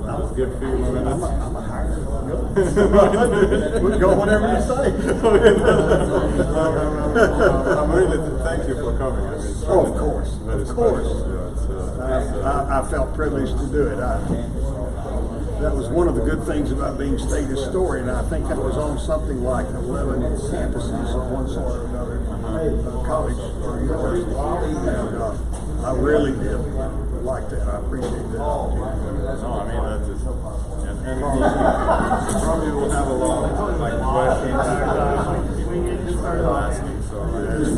That's good for you. I'm a hire. We'll go whatever you say. I'm really thank you for coming. I mean, it's Oh, of course. very Of course. special. Yeah, I felt privileged to do it. That was one of the good things about being state historian. I think I was on something like 11 campuses of one sort or another, college or university. And I really did like that. I appreciate that. No, I mean, that is, and probably will have a lot of like questions asking, so that's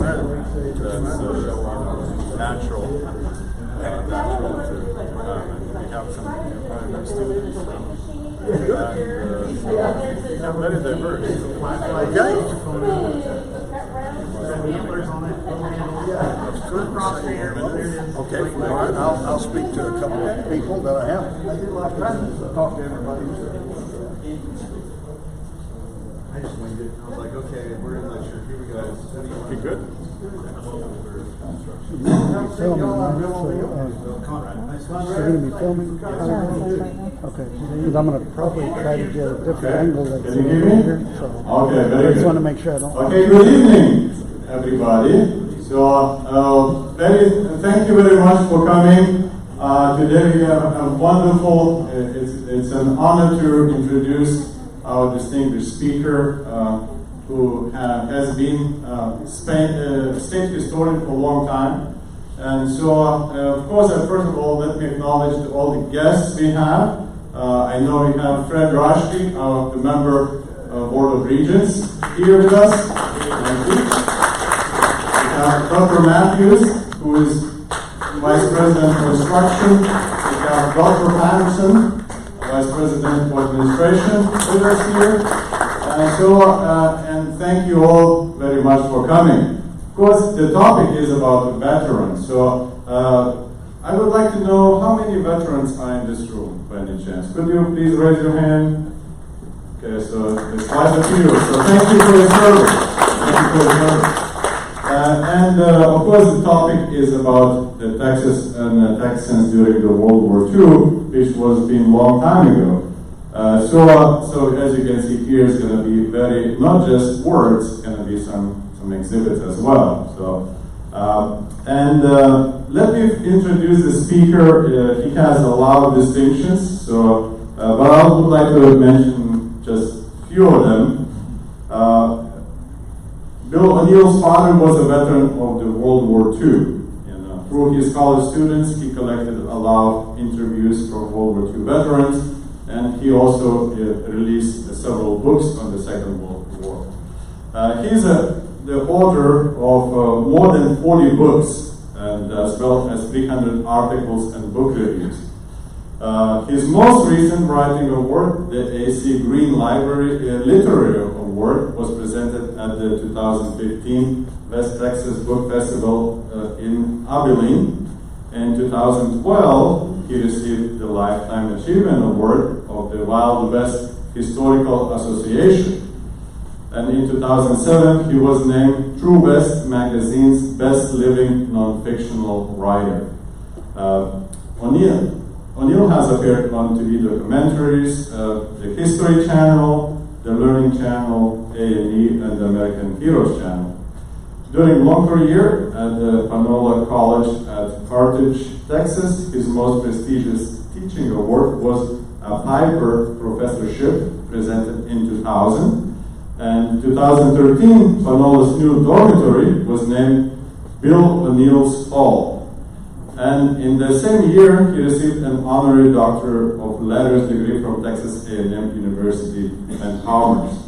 natural to and we have some new students and very diverse. Okay, all right. I'll speak to a couple of people that I have. Talk to everybody. I just winged it. I was like, okay, we're in lecture. Here we go. Okay, good. Filming, right? So, you're going to be filming? Okay, because I'm going to probably try to get a different angle that's Can you hear me? here. So Okay, very I just good. want to make sure I don't. Okay, good evening, everybody. So, thank you very much for coming. Today we have a wonderful, it's an honor to introduce our distinguished speaker, who has been state historian for a long time. And so, of course, first of all, let me acknowledge all the guests we have. I know we have Fred Rushdie, the member of Board of Regents, here with us. Thank you. We have Dr. Matthews, who is Vice President for Instruction. We have Dr. Patterson, Vice President for Administration, with us here. And thank you all very much for coming. Of course, the topic is about the veterans. So I would like to know how many veterans are in this room, by any chance. Could you please raise your hand? Okay, so there's quite a few. So thank you for your service. Thank you for your service. Of course, the topic is about the Texas and Texans during the World War II, which was been a long time ago. So as you can see here, it's going to be not just words, it's going to be some exhibits as well. So, let me introduce the speaker. He has a lot of distinctions, so, but I would like to mention just a few of them. Bill O'Neill's father was a veteran of the World War II. Through his college students, he collected a lot of interviews from World War II veterans, and he also released several books on the Second World War. He's the author of more than 40 books, and as well as 300 articles and book reviews. His most recent writing award, the A.C. Green Library Literary Award, was presented at the 2015 West Texas Book Festival in Abilene. In 2012, he received the Lifetime Achievement Award of the Wild West Historical Association. And in 2007, he was named True West Magazine's Best Living Non-Fictional Writer. O'Neill has appeared on TV documentaries, the History Channel, the Learning Channel, A&E, and the American Heroes Channel. During a long career at the Panola College at Carthage, Texas, his most prestigious teaching award was a Piper Professorship presented in 2000. And in 2013, Panola's new dormitory was named Bill O'Neill's Hall. And in the same year, he received an honorary Doctor of Letters degree from Texas A&M University and Commerce.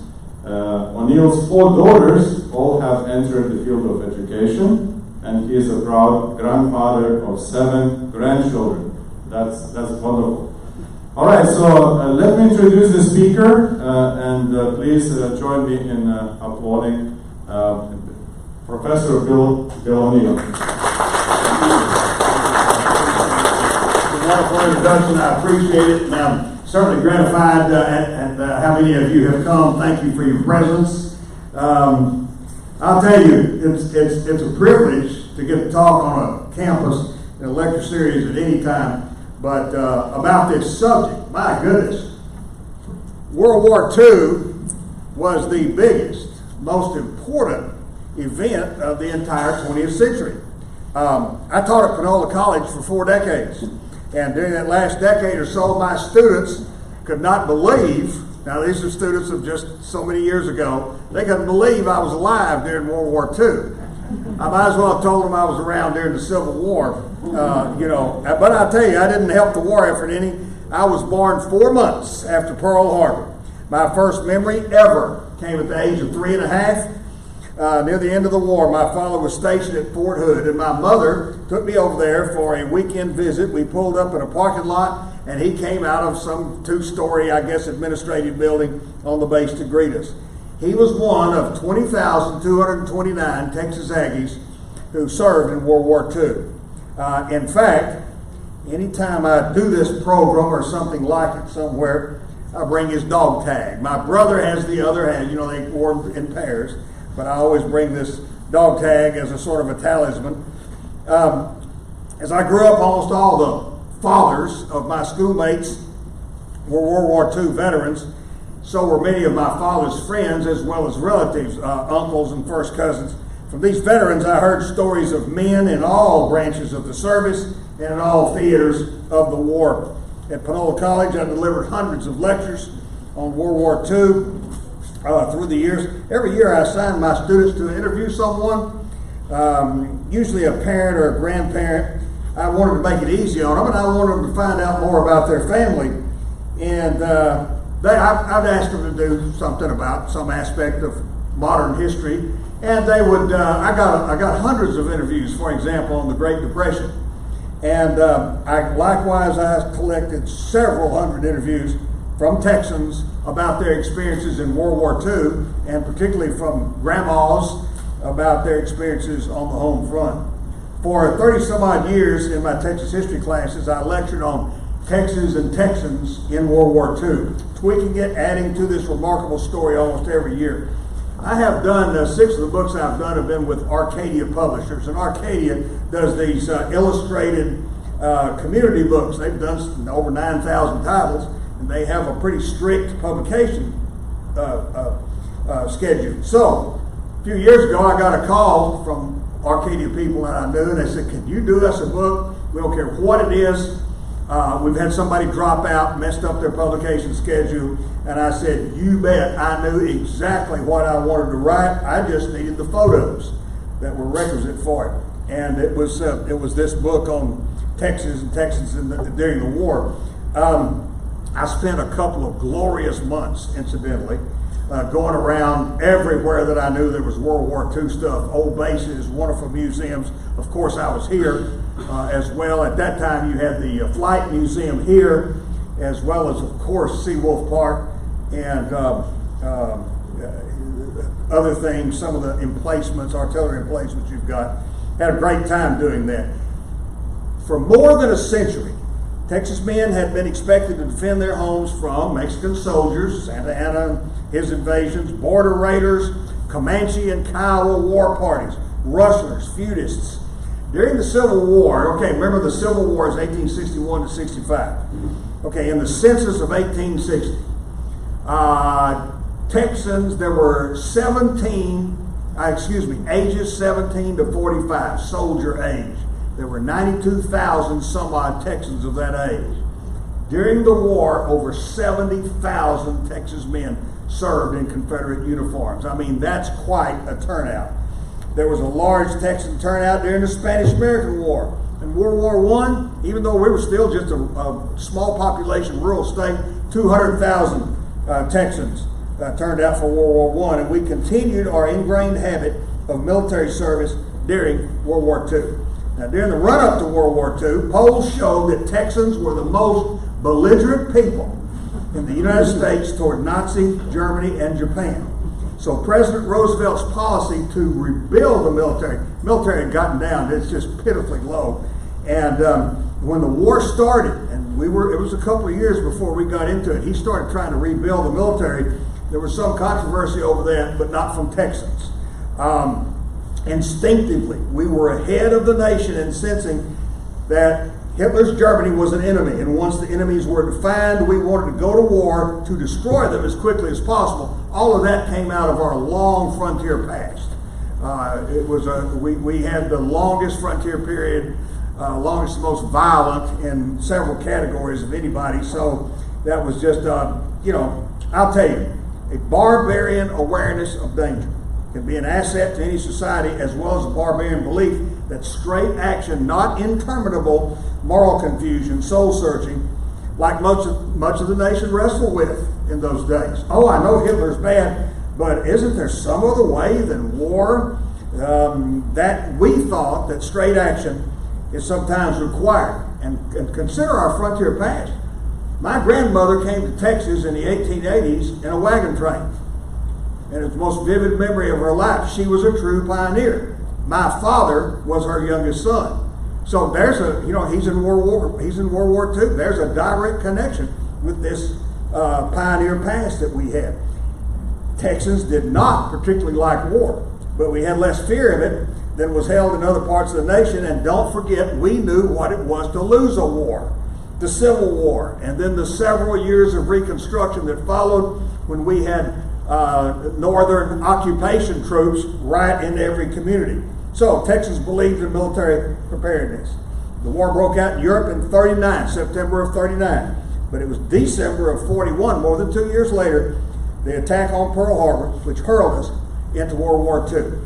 O'Neill's 4 daughters all have entered the field of education, and he is a proud grandfather of 7 grandchildren. That's wonderful. All right, so let me introduce the speaker, and please join me in applauding Professor Bill O'Neill. Wonderful introduction. I appreciate it, and I'm certainly gratified at how many of you have come. Thank you for your presence. I'll tell you, it's a privilege to get to talk on a campus in a lecture series at any time. But about this subject, my goodness, World War II was the biggest, most important event of the entire 20th century. I taught at Panola College for 4 decades, and during that last decade or so, my students could not believe, now these are students of just so many years ago, they couldn't believe I was alive during World War II. I might as well have told them I was around during the Civil War, but I'll tell you, I didn't help the war effort any. I was born 4 months after Pearl Harbor. My first memory ever came at the age of 3.5. Near the end of the war, my father was stationed at Fort Hood, and my mother took me over there for a weekend visit. We pulled up in a parking lot, and he came out of some 2-story, I guess, administrative building on the base to greet us. He was one of 20,229 Texas Aggies who served in World War II. In fact, anytime I do this program or something like it somewhere, I bring his dog tag. My brother has the other hand, they wore in pairs, but I always bring this dog tag as a sort of a talisman. As I grew up, almost all the fathers of my schoolmates were World War II veterans. So were many of my father's friends as well as relatives, uncles and first cousins. From these veterans, I heard stories of men in all branches of the service and in all theaters of the war. At Panola College, I delivered hundreds of lectures on World War II through the years. Every year I assigned my students to interview someone, usually a parent or a grandparent. I wanted to make it easy on them, and I wanted them to find out more about their family. And I'd asked them to do something about some aspect of modern history, and they would. I got hundreds of interviews, for example, on the Great Depression, and I collected several hundred interviews from Texans about their experiences in World War II, and particularly from grandmas about their experiences on the home front. For 30 some odd years in my Texas history classes, I lectured on Texas and Texans in World War II, tweaking it, adding to this remarkable story almost every year. I have done, 6 of the books I've done have been with Arcadia Publishers, and Arcadia does these illustrated community books. They've done over 9,000 titles, and they have a pretty strict publication schedule. So, a few years ago, I got a call from Arcadia people that I knew, and they said, "Can you do us a book? We don't care what it is. We've had somebody drop out, messed up their publication schedule." And I said, "You bet." I knew exactly what I wanted to write. I just needed the photos that were requisite for it. And it was this book on Texas and Texans during the war. I spent a couple of glorious months, incidentally, going around everywhere that I knew there was World War II stuff, old bases, wonderful museums. Of course, I was here as well. At that time, you had the Flight Museum here, as well as, of course, Seawolf Park and other things, some of the emplacements, artillery emplacements you've got. Had a great time doing that. For more than a century, Texas men had been expected to defend their homes from Mexican soldiers, Santa Anna, his invasions, border raiders, Comanche and Kiowa war parties, rustlers, feudists. During the Civil War, okay, remember the Civil War is 1861 to 65. Okay, in the census of 1860, Texans, there were ages 17 to 45, soldier age. There were 92,000 some odd Texans of that age. During the war, over 70,000 Texas men served in Confederate uniforms. I mean, that's quite a turnout. There was a large Texan turnout during the Spanish-American War. In World War I, even though we were still just a small population rural state, 200,000 Texans turned out for World War I, and we continued our ingrained habit of military service during World War II. Now, during the run-up to World War II, polls showed that Texans were the most belligerent people in the United States toward Nazi Germany and Japan. So President Roosevelt's policy to rebuild the military had gotten down, it's just pitifully low. And when the war started, and it was a couple of years before we got into it, he started trying to rebuild the military. There was some controversy over that, but not from Texans. Instinctively, we were ahead of the nation in sensing that Hitler's Germany was an enemy, and once the enemies were defined, we wanted to go to war to destroy them as quickly as possible. All of that came out of our long frontier past. We had the longest frontier period, longest, most violent in several categories of anybody. So that was just, I'll tell you, a barbarian awareness of danger can be an asset to any society, as well as a barbarian belief that straight action, not interminable moral confusion, soul searching, like much of the nation wrestled with in those days. Oh, I know Hitler's bad, but isn't there some other way than war? That we thought that straight action is sometimes required. And consider our frontier past. My grandmother came to Texas in the 1880s in a wagon train. And it's the most vivid memory of her life. She was a true pioneer. My father was her youngest son. So there's he's in World War II. There's a direct connection with this pioneer past that we had. Texans did not particularly like war, but we had less fear of it than was held in other parts of the nation. And don't forget, we knew what it was to lose a war. The Civil War, and then the several years of Reconstruction that followed, when we had Northern occupation troops right in every community. So Texans believed in military preparedness. The war broke out in Europe in September of 39, but it was December of 41, more than 2 years later, the attack on Pearl Harbor, which hurled us into World War II.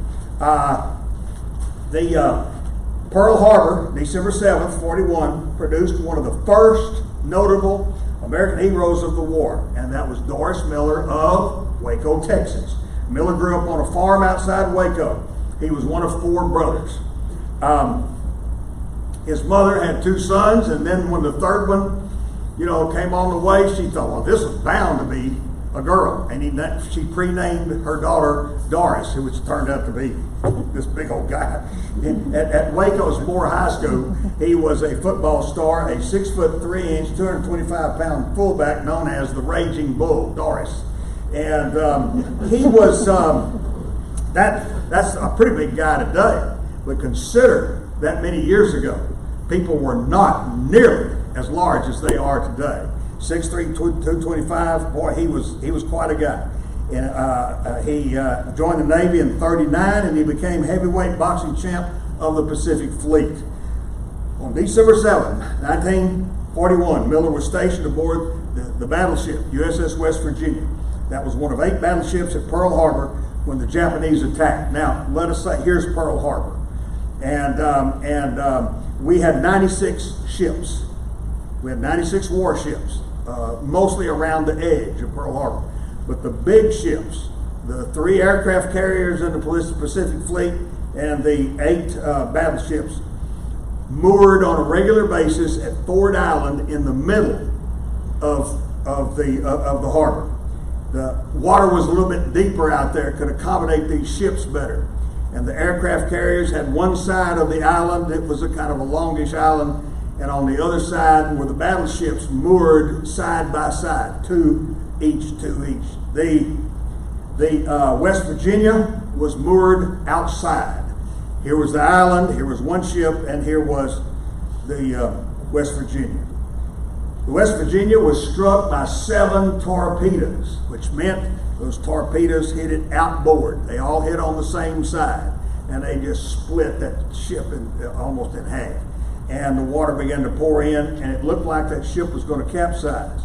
Pearl Harbor, December 7th, 41, produced one of the first notable American heroes of the war, and that was Doris Miller of Waco, Texas. Miller grew up on a farm outside Waco. He was one of 4 brothers. His mother had 2 sons, and then when the third one, came on the way, she thought, well, this was bound to be a girl. And she pre-named her daughter Doris, which turned out to be this big old guy. At Waco's Moore High School, he was a football star, a 6'3", 225-pound fullback known as the Raging Bull, Doris. And he was, that's a pretty big guy today. But consider that many years ago, people were not nearly as large as they are today. 6'3", 225, boy, he was quite a guy. And he joined the Navy in 39, and he became heavyweight boxing champ of the Pacific Fleet. On December 7, 1941, Miller was stationed aboard the battleship USS West Virginia. That was one of 8 battleships at Pearl Harbor when the Japanese attacked. Now, let us say, here's Pearl Harbor. And we had 96 ships. We had 96 warships, mostly around the edge of Pearl Harbor. But the big ships, the 3 aircraft carriers in the Pacific Fleet and the 8 battleships, moored on a regular basis at Ford Island in the middle of the harbor. The water was a little bit deeper out there, could accommodate these ships better. And the aircraft carriers had one side of the island, it was a kind of a longish island, and on the other side were the battleships moored side by side, 2 each. The West Virginia was moored outside. Here was the island, here was one ship, and here was the West Virginia. The West Virginia was struck by 7 torpedoes, which meant those torpedoes hit it outboard. They all hit on the same side, and they just split that ship almost in half. And the water began to pour in, and it looked like that ship was going to capsize.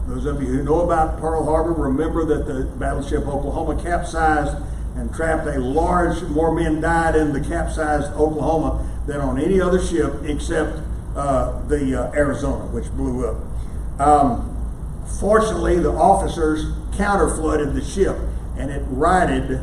Those of you who know about Pearl Harbor remember that the battleship Oklahoma capsized and trapped more men died in the capsized Oklahoma than on any other ship except the Arizona, which blew up. Fortunately, the officers counter-flooded the ship, and it righted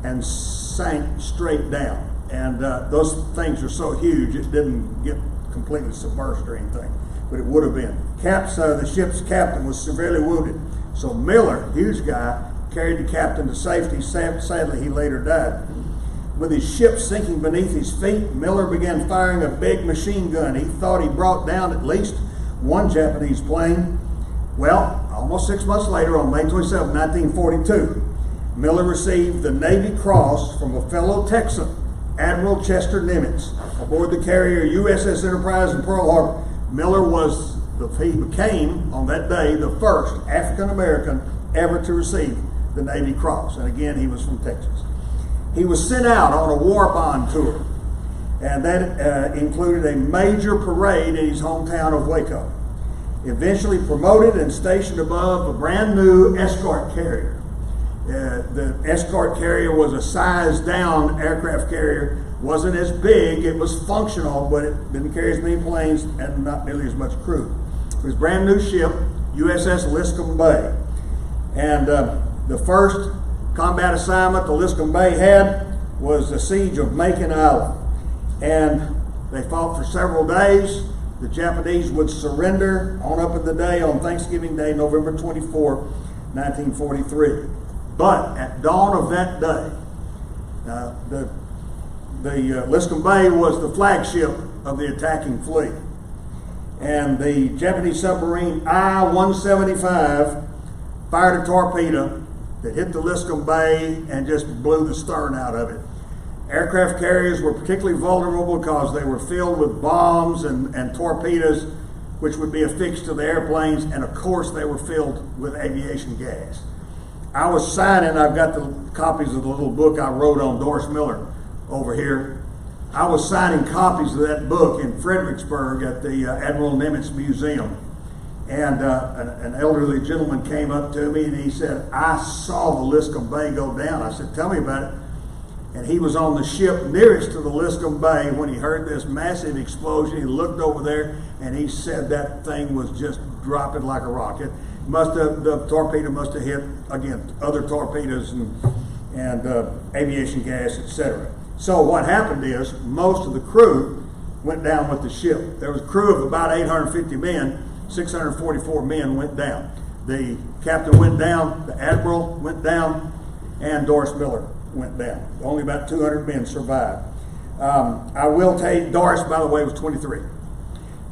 and sank straight down. And those things are so huge, it didn't get completely submerged or anything, but it would have been. The ship's captain was severely wounded, so Miller, huge guy, carried the captain to safety. Sadly, he later died. With his ship sinking beneath his feet, Miller began firing a big machine gun. He thought he brought down at least one Japanese plane. Well, almost 6 months later, on May 27, 1942, Miller received the Navy Cross from a fellow Texan, Admiral Chester Nimitz, aboard the carrier USS Enterprise in Pearl Harbor He became, on that day, the first African American ever to receive the Navy Cross. And again, he was from Texas. He was sent out on a war bond tour, and that included a major parade in his hometown of Waco. Eventually promoted and stationed above a brand new escort carrier. The escort carrier was a sized down aircraft carrier. Wasn't as big, it was functional, but it didn't carry as many planes and not nearly as much crew. It was a brand new ship, USS Liscum Bay. And the first combat assignment the Liscum Bay had was the siege of Macon Island. And they fought for several days. The Japanese would surrender on up in the day on Thanksgiving Day, November 24, 1943. But at dawn of that day, the Liscum Bay was the flagship of the attacking fleet. And the Japanese submarine I-175 fired a torpedo that hit the Liscum Bay and just blew the stern out of it. Aircraft carriers were particularly vulnerable because they were filled with bombs and torpedoes, which would be affixed to the airplanes, and of course they were filled with aviation gas. I was signing, I've got the copies of the little book I wrote on Doris Miller over here. I was signing copies of that book in Fredericksburg at the Admiral Nimitz Museum. And an elderly gentleman came up to me and he said, "I saw the Liscum Bay go down." I said, "Tell me about it." And he was on the ship nearest to the Liscum Bay when he heard this massive explosion. He looked over there and he said that thing was just dropping like a rocket. The torpedo must have hit, again, other torpedoes and aviation gas, etc. So what happened is most of the crew went down with the ship. There was a crew of about 850 men, 644 men went down. The captain went down, the admiral went down, and Doris Miller went down. Only about 200 men survived. I will tell you, Doris, by the way, was 23.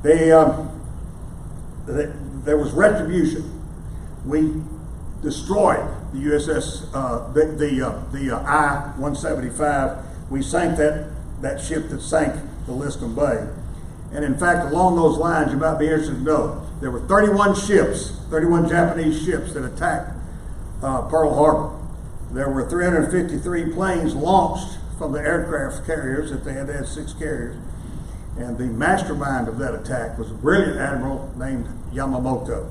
There was retribution. We destroyed the USS, the I-175. We sank that ship that sank the Liscum Bay. And in fact, along those lines, you might be interested to know, there were 31 Japanese ships that attacked Pearl Harbor. There were 353 planes launched from the aircraft carriers, that they had 6 carriers. And the mastermind of that attack was a brilliant admiral named Yamamoto.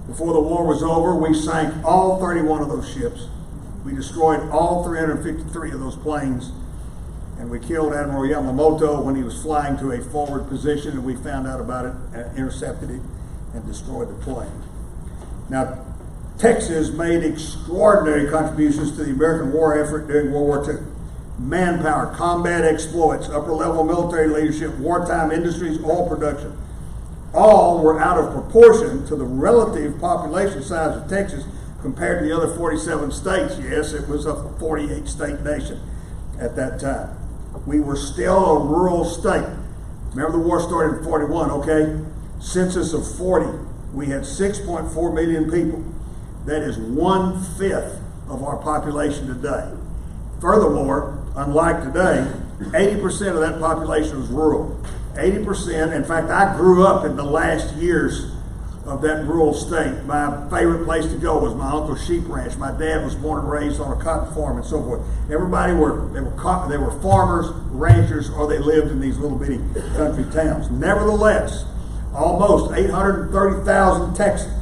Before the war was over, we sank all 31 of those ships. We destroyed all 353 of those planes. And we killed Admiral Yamamoto when he was flying to a forward position, and we found out about it, intercepted it, and destroyed the plane. Now, Texas made extraordinary contributions to the American war effort during World War II. Manpower, combat exploits, upper-level military leadership, wartime industries, oil production. All were out of proportion to the relative population size of Texas compared to the other 47 states. Yes, it was a 48-state nation at that time. We were still a rural state. Remember, the war started in 41, okay? Census of 40, we had 6.4 million people. That is 1/5 of our population today. Furthermore, unlike today, 80% of that population was rural. 80%, in fact, I grew up in the last years of that rural state. My favorite place to go was my uncle's sheep ranch. My dad was born and raised on a cotton farm and so forth. Everybody they were farmers, ranchers, or they lived in these little bitty country towns. Nevertheless, almost 830,000 Texans,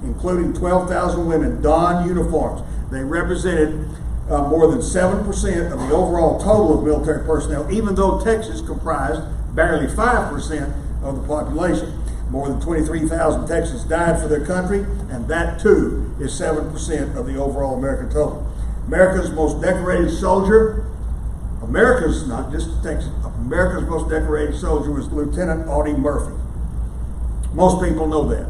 including 12,000 women, donned uniforms. They represented more than 7% of the overall total of military personnel, even though Texas comprised barely 5% of the population. More than 23,000 Texans died for their country, and that too is 7% of the overall American total. America's most decorated soldier, America's, not just Texas, America's most decorated soldier was Lieutenant Audie Murphy. Most people know that.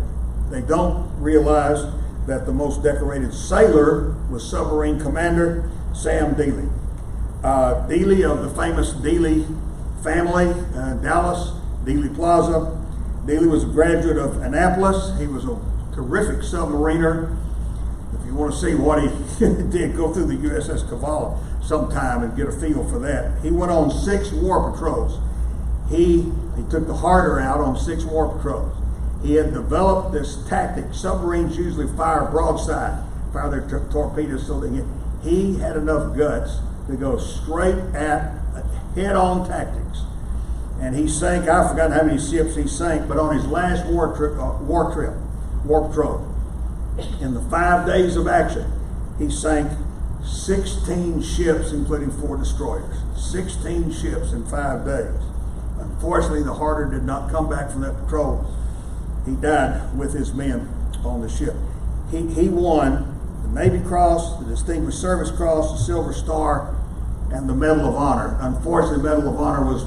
They don't realize that the most decorated sailor was submarine commander Sam Dealey. Dealey of the famous Dealey family, Dallas, Dealey Plaza. Dealey was a graduate of Annapolis. He was a terrific submariner. If you want to see what he did, go through the USS Cavallo sometime and get a feel for that. He went on 6 war patrols. he took the harder out on 6 war patrols. He had developed this tactic. Submarines usually fire broadside, fire their torpedoes so they get. He had enough guts to go straight at head-on tactics. And he sank, I've forgotten how many ships he sank, but on his last war patrol, in the 5 days of action, he sank 16 ships, including 4 destroyers. 16 ships in 5 days. Unfortunately, the Harder did not come back from that patrol. He died with his men on the ship. He won the Navy Cross, the Distinguished Service Cross, the Silver Star, and the Medal of Honor. Unfortunately, the Medal of Honor was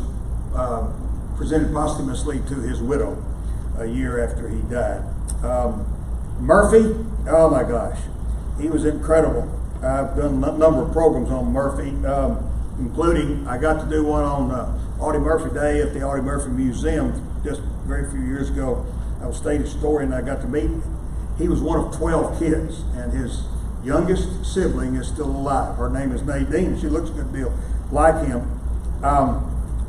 presented posthumously to his widow a year after he died. Murphy, oh my gosh, he was incredible. I've done a number of programs on Murphy, including I got to do one on Audie Murphy Day at the Audie Murphy Museum just very few years ago. I was state historian and I got to meet him. He was one of 12 kids, and his youngest sibling is still alive. Her name is Nadine. She looks a good deal like him.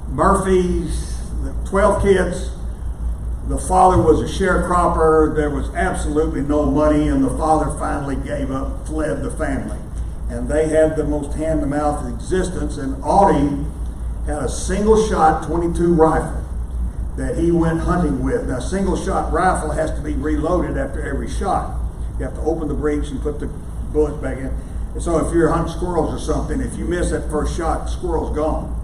Murphy's, the 12 kids, the father was a sharecropper. There was absolutely no money, and the father finally gave up, fled the family. And they had the most hand-to-mouth existence, and Audie had a single-shot .22 rifle that he went hunting with. Now, single-shot rifle has to be reloaded after every shot. You have to open the breech and put the bullet back in. And so if you're hunting squirrels or something, if you miss that first shot, the squirrel's gone.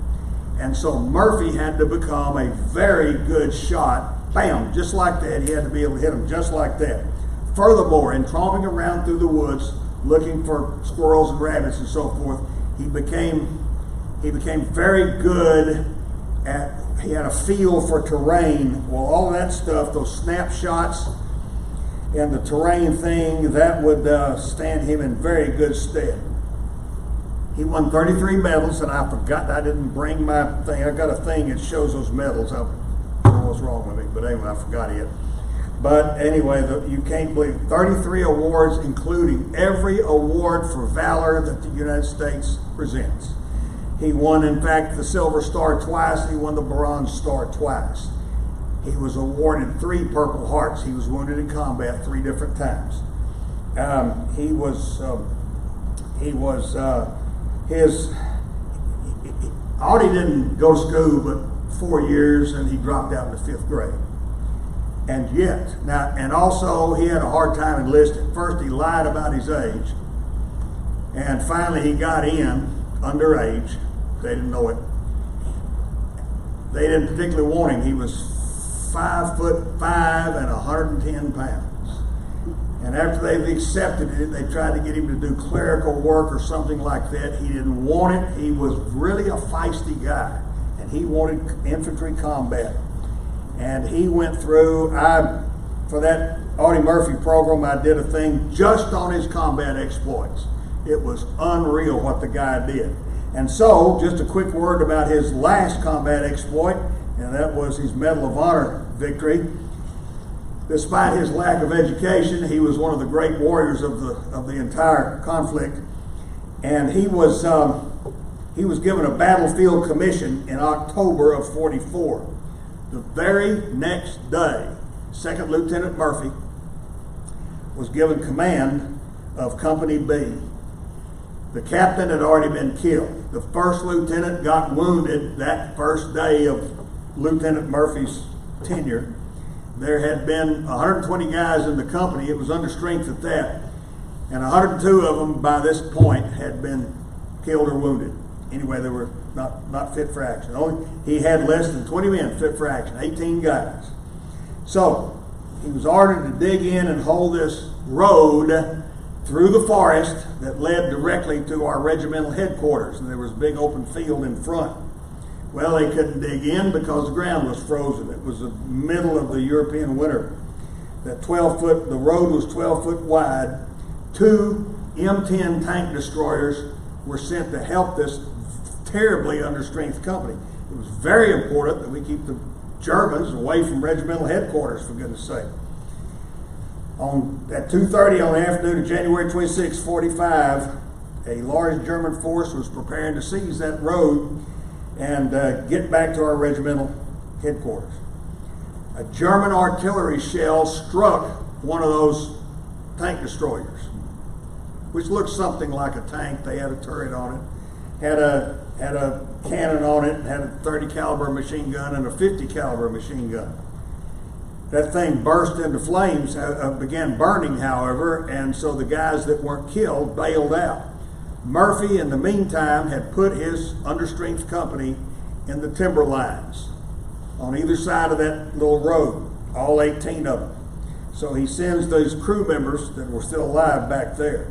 And so Murphy had to become a very good shot. Bam, just like that. He had to be able to hit them just like that. Furthermore, in tromping around through the woods, looking for squirrels and rabbits and so forth, he became very good at, he had a feel for terrain. Well, all of that stuff, those snapshots and the terrain thing, that would stand him in very good stead. He won 33 medals, and I forgot, I didn't bring my thing. I got a thing that shows those medals. I don't know what's wrong with me, but anyway, I forgot it. But anyway, you can't believe 33 awards, including every award for valor that the United States presents. He won, in fact, the Silver Star twice. He won the Bronze Star twice. He was awarded 3 Purple Hearts. He was wounded in combat 3 different times. Audie didn't go to school but 4 years, and he dropped out in the 5th grade. And yet, now, and also he had a hard time enlisting. First, he lied about his age, and finally he got in underage. They didn't know it. They didn't particularly want him. He was 5'5" and 110 pounds. And after they've accepted it, they tried to get him to do clerical work or something like that. He didn't want it. He was really a feisty guy, and he wanted infantry combat. And he went through, for that Audie Murphy program, I did a thing just on his combat exploits. It was unreal what the guy did. And so, just a quick word about his last combat exploit, and that was his Medal of Honor victory. Despite his lack of education, he was one of the great warriors of the entire conflict. And he was given a battlefield commission in October of '44. The very next day, 2nd Lieutenant Murphy was given command of Company B. The captain had already been killed. The 1st lieutenant got wounded that first day of Lieutenant Murphy's tenure. There had been 120 guys in the company. It was under strength at that. And 102 of them by this point had been killed or wounded. Anyway, they were not fit for action. He had less than 20 men fit for action, 18 guys. So he was ordered to dig in and hold this road through the forest that led directly to our regimental headquarters, and there was a big open field in front. Well, they couldn't dig in because the ground was frozen. It was the middle of the European winter. The road was 12 foot wide. 2 M10 tank destroyers were sent to help this terribly understrength company. It was very important that we keep the Germans away from regimental headquarters, for goodness sake. At 2:30 on the afternoon of January 26, '45, a large German force was preparing to seize that road and get back to our regimental headquarters. A German artillery shell struck one of those tank destroyers, which looked something like a tank. They had a turret on it, had a cannon on it, had a 30 caliber machine gun and a 50 caliber machine gun. That thing burst into flames, began burning, however, and so the guys that weren't killed bailed out. Murphy, in the meantime, had put his understrength company in the timber lines on either side of that little road, all 18 of them. So he sends those crew members that were still alive back there.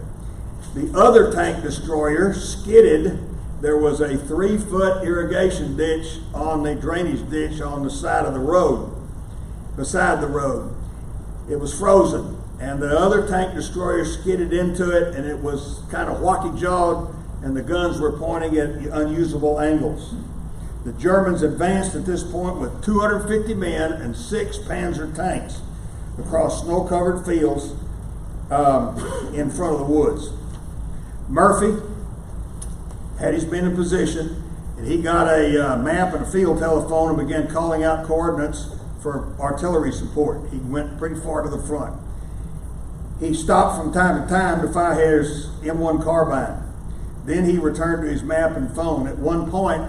The other tank destroyer skidded. There was a 3-foot irrigation ditch on the drainage ditch on the side of the road, beside the road. It was frozen, and the other tank destroyer skidded into it, and it was kind of wacky-jawed, and the guns were pointing at unusable angles. The Germans advanced at this point with 250 men and 6 Panzer tanks across snow-covered fields in front of the woods. Murphy had his men in position, and he got a map and a field telephone and began calling out coordinates for artillery support. He went pretty far to the front. He stopped from time to time to fire his M1 carbine. Then he returned to his map and phone. At one point,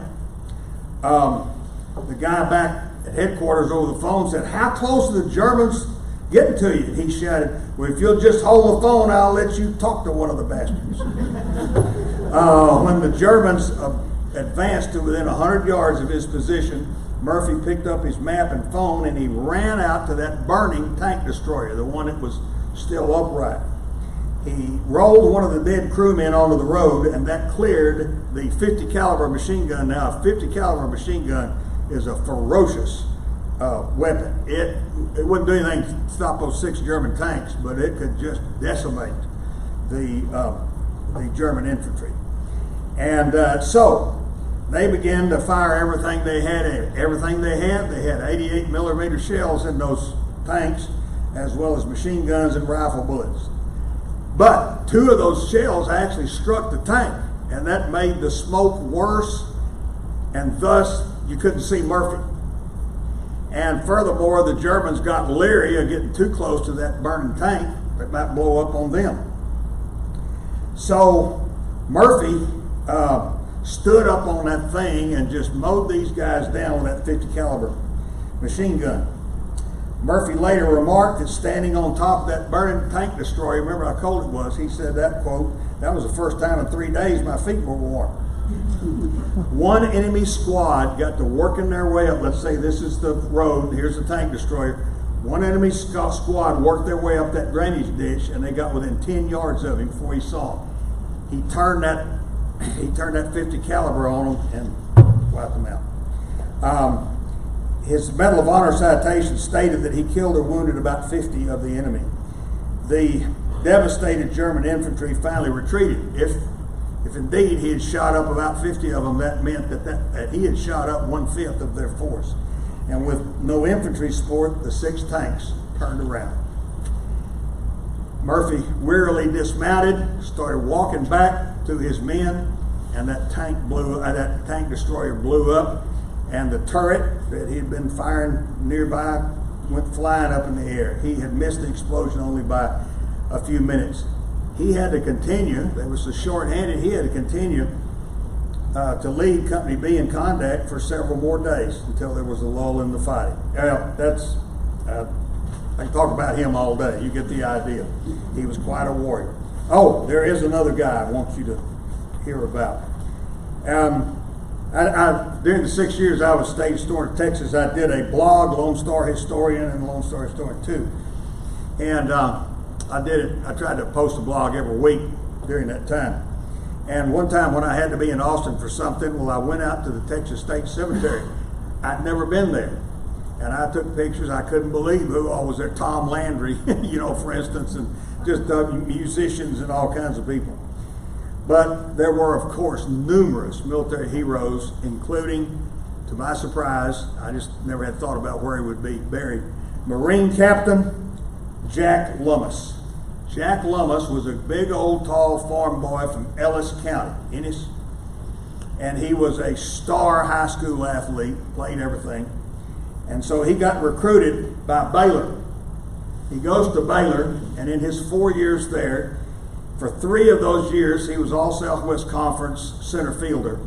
the guy back at headquarters over the phone said, "How close are the Germans getting to you?" He shouted, "Well, if you'll just hold the phone, I'll let you talk to one of the bastards." When the Germans advanced to within 100 yards of his position, Murphy picked up his map and phone and he ran out to that burning tank destroyer, the one that was still upright. He rolled one of the dead crewmen onto the road, and that cleared the 50 caliber machine gun. Now, a 50 caliber machine gun is a ferocious weapon. It wouldn't do anything to stop those 6 German tanks, but it could just decimate the German infantry. And so they began to fire everything they had. They had 88 millimeter shells in those tanks, as well as machine guns and rifle bullets. But 2 of those shells actually struck the tank, and that made the smoke worse, and thus you couldn't see Murphy. And furthermore, the Germans got leery of getting too close to that burning tank. It might blow up on them. So Murphy stood up on that thing and just mowed these guys down with that 50 caliber machine gun. Murphy later remarked that standing on top of that burning tank destroyer, remember how cold it was, he said that, quote, "That was the first time in 3 days my feet were warm." One enemy squad got to working their way up. Let's say this is the road, here's the tank destroyer. One enemy squad worked their way up that drainage ditch, and they got within 10 yards of him before he saw him. He turned that 50 caliber on them and wiped them out. His Medal of Honor citation stated that he killed or wounded about 50 of the enemy. The devastated German infantry finally retreated. If indeed he had shot up about 50 of them, that meant that he had shot up 1/5 of their force. And with no infantry support, the 6 tanks turned around. Murphy wearily dismounted, started walking back to his men, and that tank destroyer blew up, and the turret that he had been firing nearby went flying up in the air. He had missed the explosion only by a few minutes. He had to continue. They were so short-handed. He had to continue to lead Company B in contact for several more days until there was a lull in the fighting. Well, that's I can talk about him all day. You get the idea. He was quite a warrior. Oh, there is another guy I want you to hear about. During the 6 years I was stage store in Texas, I did a blog, Lone Star Historian and Lone Star Historian 2. And I tried to post a blog every week during that time. And one time when I had to be in Austin for something, well, I went out to the Texas State Cemetery. I'd never been there. And I took pictures. I couldn't believe who all was there. Tom Landry, for instance, and just musicians and all kinds of people. But there were, of course, numerous military heroes, including, to my surprise, I just never had thought about where he would be buried, Marine Captain Jack Lummis. Jack Lummis was a big, old, tall farm boy from Ellis County, Ennis, and he was a star high school athlete, played everything. And so he got recruited by Baylor. He goes to Baylor, and in his 4 years there, for 3 of those years, he was All Southwest Conference center fielder.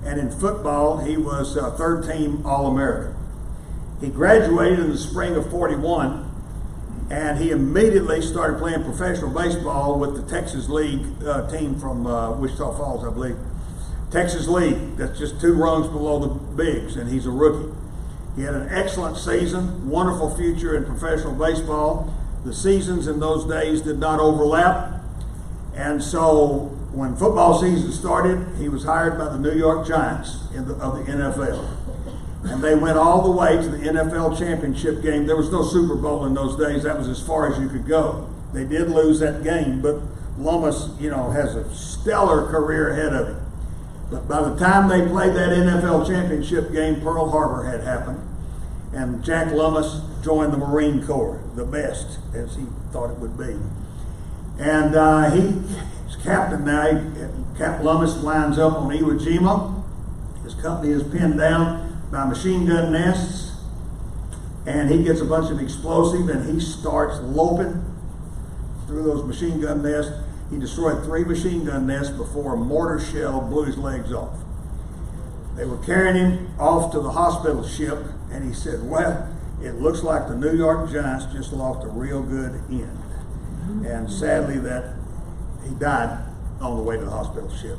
And in football, he was third team All-American. He graduated in the spring of 41, and he immediately started playing professional baseball with the Texas League team from Wichita Falls, I believe. Texas League, that's just 2 rungs below the bigs, and he's a rookie. He had an excellent season, wonderful future in professional baseball. The seasons in those days did not overlap. And so when football season started, he was hired by the New York Giants of the NFL. And they went all the way to the NFL championship game. There was no Super Bowl in those days. That was as far as you could go. They did lose that game, but Lummis, has a stellar career ahead of him. But by the time they played that NFL championship game, Pearl Harbor had happened. And Jack Lummis joined the Marine Corps, the best, as he thought it would be. And he's captain now. Captain Lummis lines up on Iwo Jima. His company is pinned down by machine gun nests. And he gets a bunch of explosive and he starts loping through those machine gun nests. He destroyed 3 machine gun nests before a mortar shell blew his legs off. They were carrying him off to the hospital ship, and he said, well, it looks like the New York Giants just lost a real good end. And sadly that he died on the way to the hospital ship.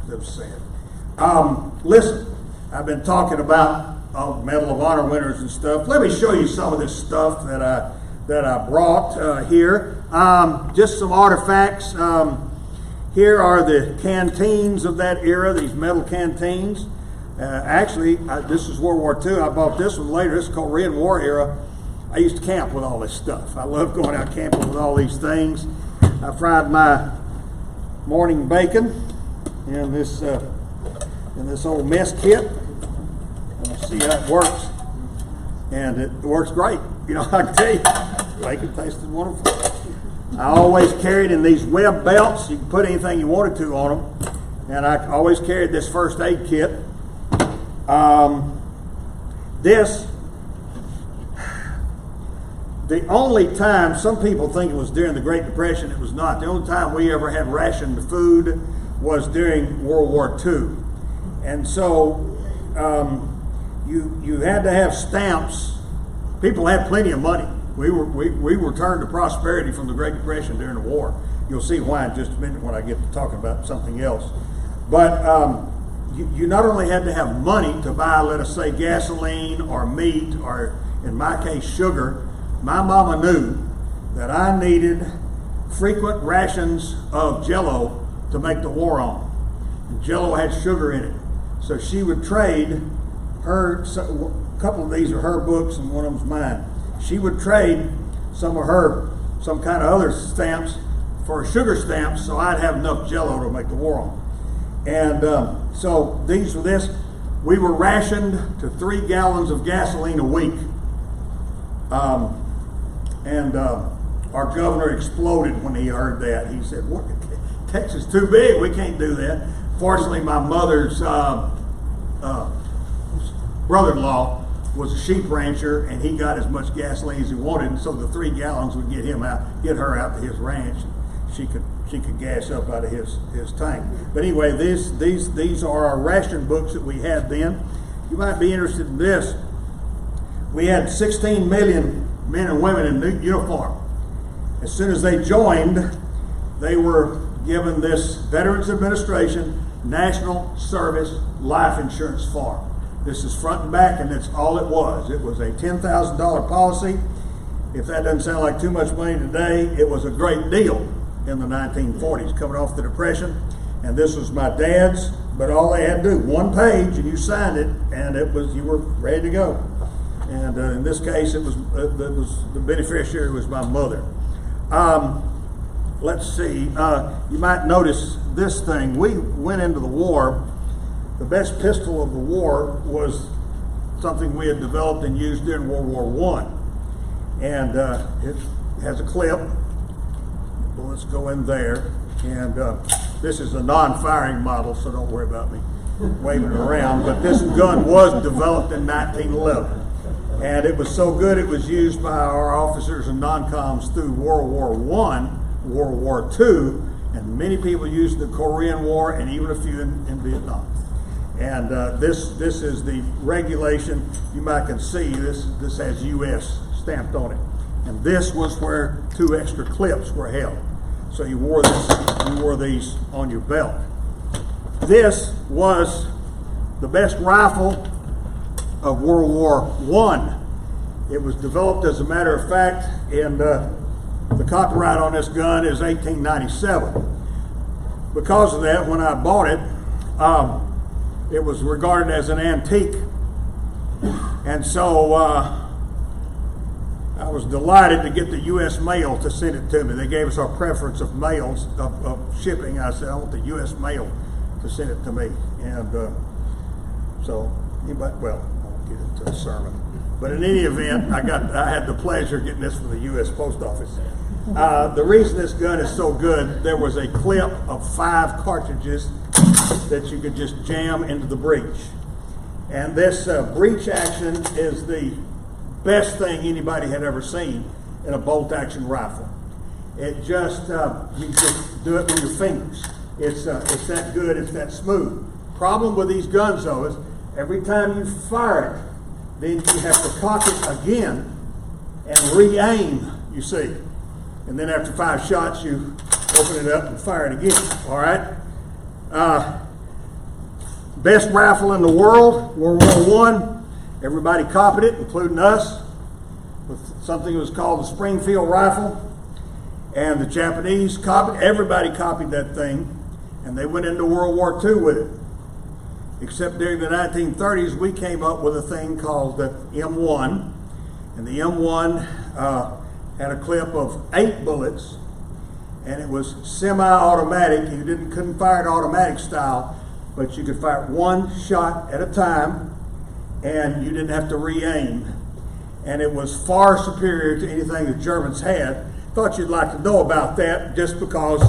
That was sad. Listen, I've been talking about Medal of Honor winners and stuff. Let me show you some of this stuff that I brought here. Just some artifacts. Here are the canteens of that era, these metal canteens. This is World War II. I bought this one later. This is Korean War era. I used to camp with all this stuff. I love going out camping with all these things. I fried my morning bacon in this old mess kit. Let me see how it works. And it works great. I can tell you, bacon tasted wonderful. I always carried in these web belts. You can put anything you wanted to on them. And I always carried this first aid kit. The only time, some people think it was during the Great Depression, it was not. The only time we ever had rationed food was during World War II. And so you had to have stamps. People had plenty of money. We returned to prosperity from the Great Depression during the war. You'll see why in just a minute when I get to talking about something else. But you not only had to have money to buy, let us say, gasoline or meat or, in my case, sugar. My mama knew that I needed frequent rations of Jell-O to make the war on. And Jell-O had sugar in it. So she would trade a couple of these are her books and one of them's mine. She would trade some kind of other stamps for sugar stamps so I'd have enough Jell-O to make the war on. And so these were this. We were rationed to 3 gallons of gasoline a week. Our governor exploded when he heard that. He said, "What? Texas is too big. We can't do that." Fortunately, my mother's brother-in-law was a sheep rancher, and he got as much gasoline as he wanted, and so the 3 gallons would get her out to his ranch. She could gas up out of his tank. But anyway, these are our ration books that we had then. You might be interested in this. We had 16 million men and women in uniform. As soon as they joined, they were given this Veterans Administration National Service Life Insurance form. This is front and back, and that's all it was. It was a $10,000 policy. If that doesn't sound like too much money today, it was a great deal in the 1940s, coming off the Depression. And this was my dad's, but all they had to do, 1 page, and you signed it, and you were ready to go. And in this case, it was the beneficiary was my mother. Let's see. You might notice this thing. We went into the war. The best pistol of the war was something we had developed and used during World War I. And it has a clip. Bullets go in there. And this is a non-firing model, so don't worry about me. waving it around, but this gun was developed in 1911. And it was so good it was used by our officers and non-coms through World War I, World War II, and many people used the Korean War and even a few in Vietnam. And this is the regulation. You might can see this has U.S. stamped on it. And this was where 2 extra clips were held. So you wore these on your belt. This was the best rifle of World War I. It was developed, as a matter of fact, and the copyright on this gun is 1897. Because of that, when I bought it, it was regarded as an antique. And so I was delighted to get the U.S. mail to send it to me. They gave us our preference of mails, of shipping. I said, I want the U.S. mail to send it to me. And so, well, I won't get into a sermon. But in any event, I had the pleasure of getting this from the U.S. Post Office. The reason this gun is so good, there was a clip of 5 cartridges that you could just jam into the breech. And this breech action is the best thing anybody had ever seen in a bolt action rifle. It just, you just do it with your fingers. It's that good, it's that smooth. Problem with these guns though is every time you fire it, then you have to cock it again and re-aim, you see. And then after 5 shots, you open it up and fire it again, all right? Best rifle in the world, World War I. Everybody copied it, including us, with something that was called the Springfield rifle. And the Japanese copied, everybody copied that thing, and they went into World War II with it. Except during the 1930s, we came up with a thing called the M1. And the M1 had a clip of 8 bullets, and it was semi-automatic. You couldn't fire it automatic style, but you could fire 1 shot at a time, and you didn't have to re-aim. And it was far superior to anything the Germans had. Thought you'd like to know about that, just because,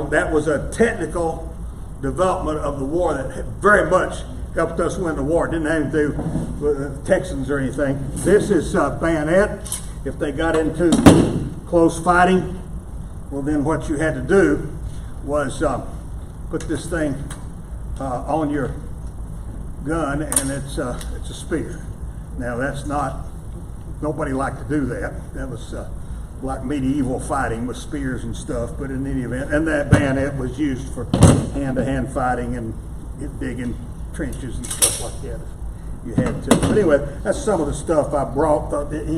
that was a technical development of the war that very much helped us win the war. It didn't have to do with the Texans or anything. This is bayonet. If they got into close fighting, well, then what you had to do was put this thing on your gun, and it's a spear. Now that's not, nobody liked to do that. That was like medieval fighting with spears and stuff, but in any event, and that bayonet was used for hand-to-hand fighting and digging trenches and stuff like that. You had to. But anyway, that's some of the stuff I brought. Thought that,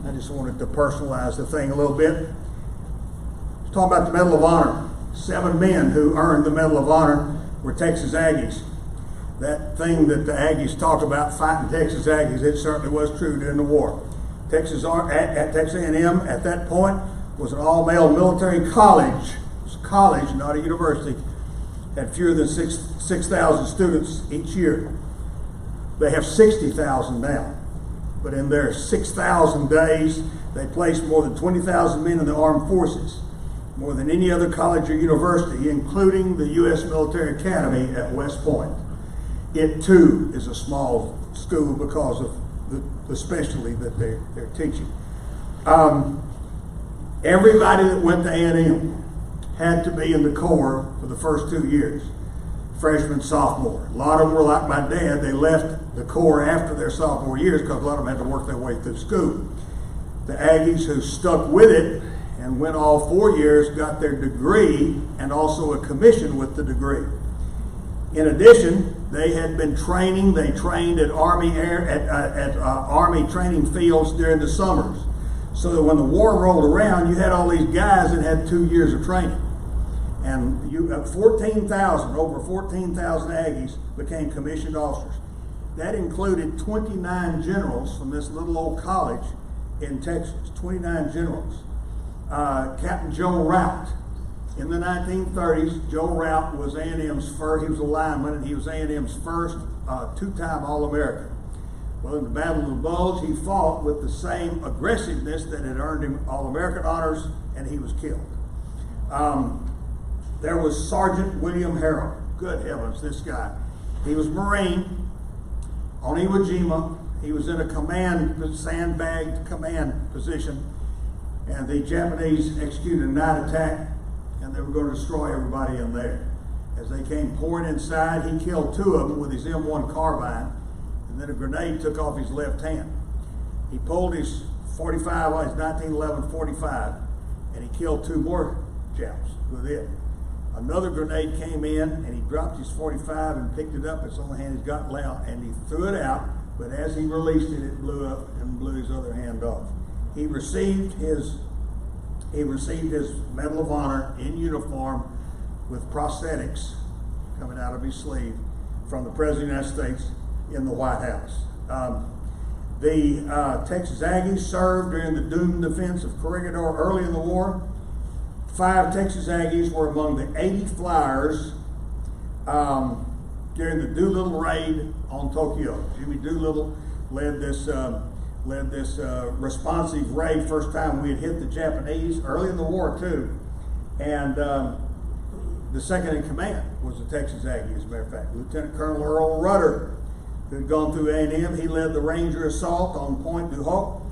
I just wanted to personalize the thing a little bit. I was talking about the Medal of Honor. 7 men who earned the Medal of Honor were Texas Aggies. That thing that the Aggies talk about, fighting Texas Aggies, it certainly was true during the war. Texas A&M at that point was an all-male military college. It was a college, not a university. Had fewer than 6,000 students each year. They have 60,000 now. But in their 6,000 days, they placed more than 20,000 men in the armed forces, more than any other college or university, including the U.S. Military Academy at West Point. It too is a small school because of the specialty that they're teaching. Everybody that went to A&M had to be in the Corps for the first 2 years, freshman, sophomore. A lot of them were like my dad. They left the Corps after their sophomore years because a lot of them had to work their way through school. The Aggies who stuck with it and went all 4 years got their degree and also a commission with the degree. In addition, they had been training. They trained at Army training fields during the summers, so that when the war rolled around, you had all these guys that had 2 years of training. And over 14,000 Aggies became commissioned officers. That included 29 generals from this little old college in Texas, 29 generals. Captain Joe Rout. In the 1930s, Joe Rout was A&M's first, he was a lineman, and he was A&M's first 2-time All-American. Well, in the Battle of the Bulge, he fought with the same aggressiveness that had earned him All-American honors, and he was killed. There was Sergeant William Harrell, good heavens, this guy. He was Marine on Iwo Jima. He was in a sandbagged command position, and the Japanese executed a night attack, and they were going to destroy everybody in there. As they came pouring inside, he killed 2 of them with his M1 carbine, and then a grenade took off his left hand. He pulled his 45, his 1911 45, and he killed 2 more Japs with it. Another grenade came in, and he dropped his 45 and picked it up. It's on the hand he's got loud, and he threw it out. But as he released it, it blew up and blew his other hand off. He received his Medal of Honor in uniform with prosthetics coming out of his sleeve from the President of the United States in the White House. The Texas Aggies served during the doomed defense of Corregidor early in the war. 5 Texas Aggies were among the 80 flyers during the Doolittle raid on Tokyo. Jimmy Doolittle led this responsive raid. First time we had hit the Japanese early in the war too, and the second in command was the Texas Aggie. As a matter of fact, Lieutenant Colonel Earl Rudder, who had gone through A&M, he led the Ranger assault on Point du Hoc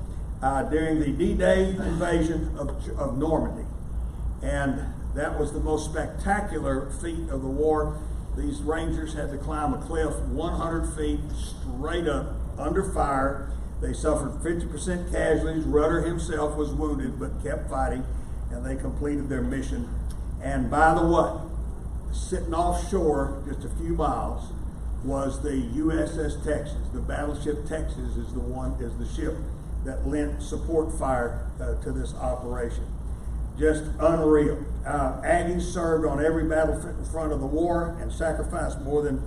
during the D-Day invasion of Normandy, and that was the most spectacular feat of the war. These Rangers had to climb a cliff 100 feet straight up under fire. They suffered 50% casualties. Rudder himself was wounded but kept fighting, and they completed their mission. And by the way, sitting offshore just a few miles was the USS Texas. The Battleship Texas is the ship that lent support fire to this operation. Just unreal. Aggies served on every battlefront of the war and sacrificed more than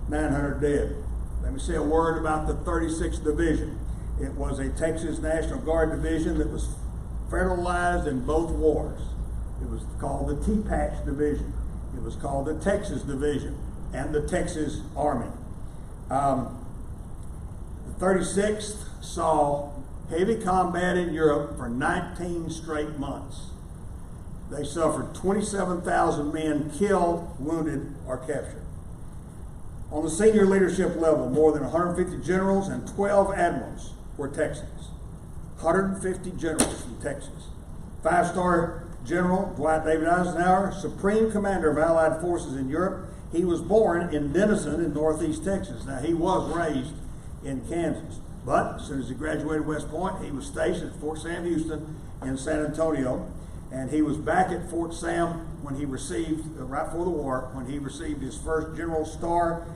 900 dead. Let me say a word about the 36th Division. It was a Texas National Guard division that was federalized in both wars. It was called the T-Patch Division. It was called the Texas Division and the Texas Army. The 36th saw heavy combat in Europe for 19 straight months. They suffered 27,000 men killed, wounded, or captured. On the senior leadership level, more than 150 generals and 12 admirals were Texans. 150 generals from Texas. 5-star General Dwight David Eisenhower, Supreme Commander of Allied Forces in Europe. He was born in Denison in northeast Texas. Now, he was raised in Kansas. But as soon as he graduated West Point, he was stationed at Fort Sam Houston in San Antonio. And he was back at Fort Sam when he received, right before the war, when he received his first General Star.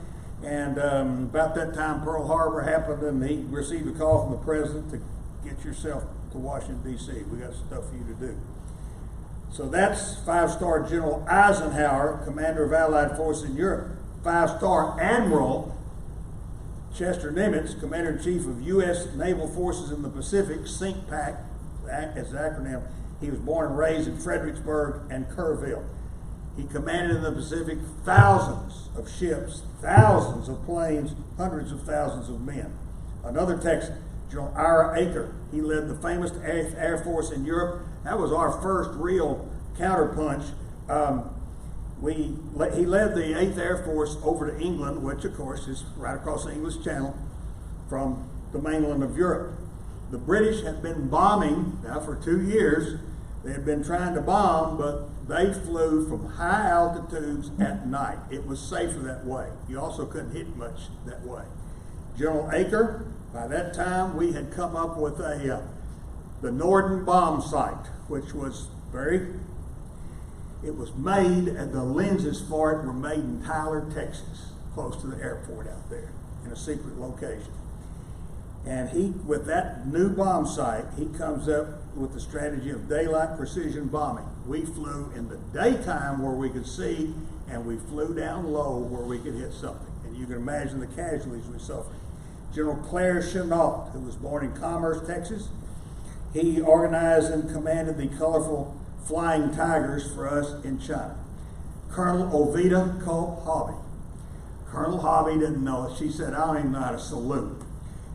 And about that time, Pearl Harbor happened, and he received a call from the president to get yourself to Washington, D.C. We got stuff for you to do. So that's 5-star General Eisenhower, Commander of Allied Forces in Europe. 5-star Admiral Chester Nimitz, Commander-in-Chief of U.S. Naval Forces in the Pacific, CINCPAC, as the acronym. He was born and raised in Fredericksburg and Kerrville. He commanded in the Pacific thousands of ships, thousands of planes, hundreds of thousands of men. Another Texan, General Ira Eaker, he led the famous 8th Air Force in Europe. That was our first real counterpunch. He led the 8th Air Force over to England, which of course is right across the English Channel from the mainland of Europe. The British had been bombing now for 2 years. They had been trying to bomb, but they flew from high altitudes at night. It was safer that way. You also couldn't hit much that way. General Eaker, by that time, we had come up with the Norden bomb site, which was it was made, and the lenses for it were made in Tyler, Texas, close to the airport out there, in a secret location. And with that new bomb site, he comes up with the strategy of daylight precision bombing. We flew in the daytime where we could see, and we flew down low where we could hit something. And you can imagine the casualties we suffered. General Claire Chenault, who was born in Commerce, Texas, he organized and commanded the colorful Flying Tigers for us in China. Colonel Ovida Culp Hobby. Colonel Hobby didn't know it. She said, I don't even know how to salute.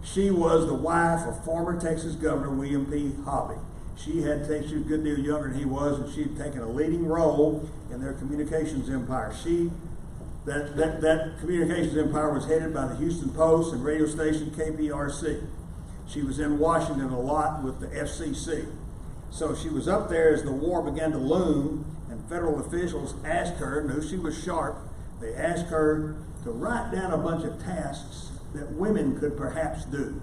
She was the wife of former Texas Governor William P. Hobby. She was a good deal younger than he was, and she had taken a leading role in their communications empire. She That communications empire was headed by the Houston Post and radio station KPRC. She was in Washington a lot with the FCC. So she was up there as the war began to loom, and federal officials asked her, knew she was sharp, they asked her to write down a bunch of tasks that women could perhaps do.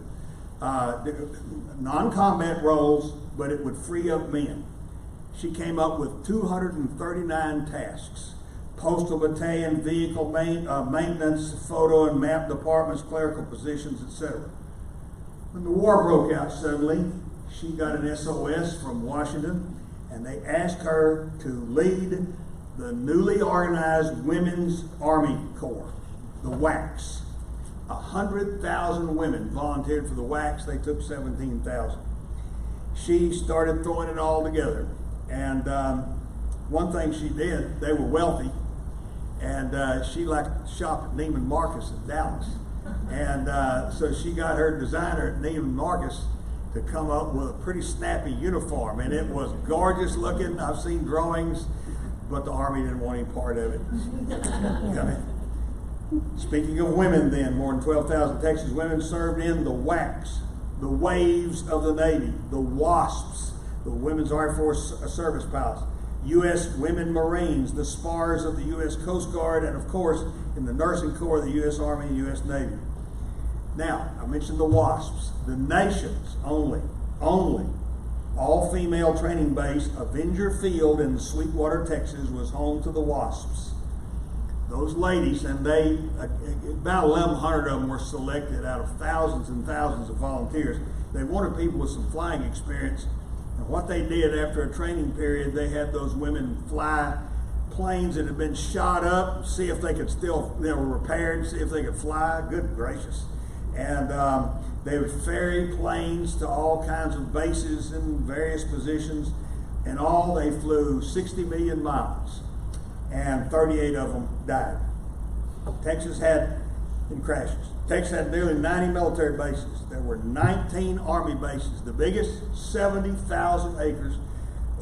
Non-combat roles, but it would free up men. She came up with 239 tasks. Postal battalion, vehicle maintenance, photo and map departments, clerical positions, etc. When the war broke out suddenly, she got an SOS from Washington, and they asked her to lead the newly organized Women's Army Corps, the WACs. 100,000 women volunteered for the WACs. They took 17,000. She started throwing it all together. And one thing she did, they were wealthy, and she liked to shop at Neiman Marcus in Dallas. And so she got her designer at Neiman Marcus to come up with a pretty snappy uniform, and it was gorgeous looking. I've seen drawings, but the Army didn't want any part of it. Speaking of women then, more than 12,000 Texas women served in the WACs, the Waves of the Navy, the WASPs, the Women's Air Force Service Pilots, U.S. Women Marines, the SPARs of the U.S. Coast Guard, and of course, in the Nursing Corps of the U.S. Army and U.S. Navy. Now, I mentioned the WASPs, the nation's only all-female training base, Avenger Field in Sweetwater, Texas, was home to the WASPs. Those ladies, and they, about 1,100 of them were selected out of thousands and thousands of volunteers. They wanted people with some flying experience. And what they did after a training period, they had those women fly planes that had been shot up, see if they could still, they were repaired, see if they could fly. Good gracious. And they would ferry planes to all kinds of bases in various positions. In all, they flew 60 million miles, and 38 of them died. Texas had, in crashes. Texas had nearly 90 military bases. There were 19 Army bases. The biggest, 70,000 acres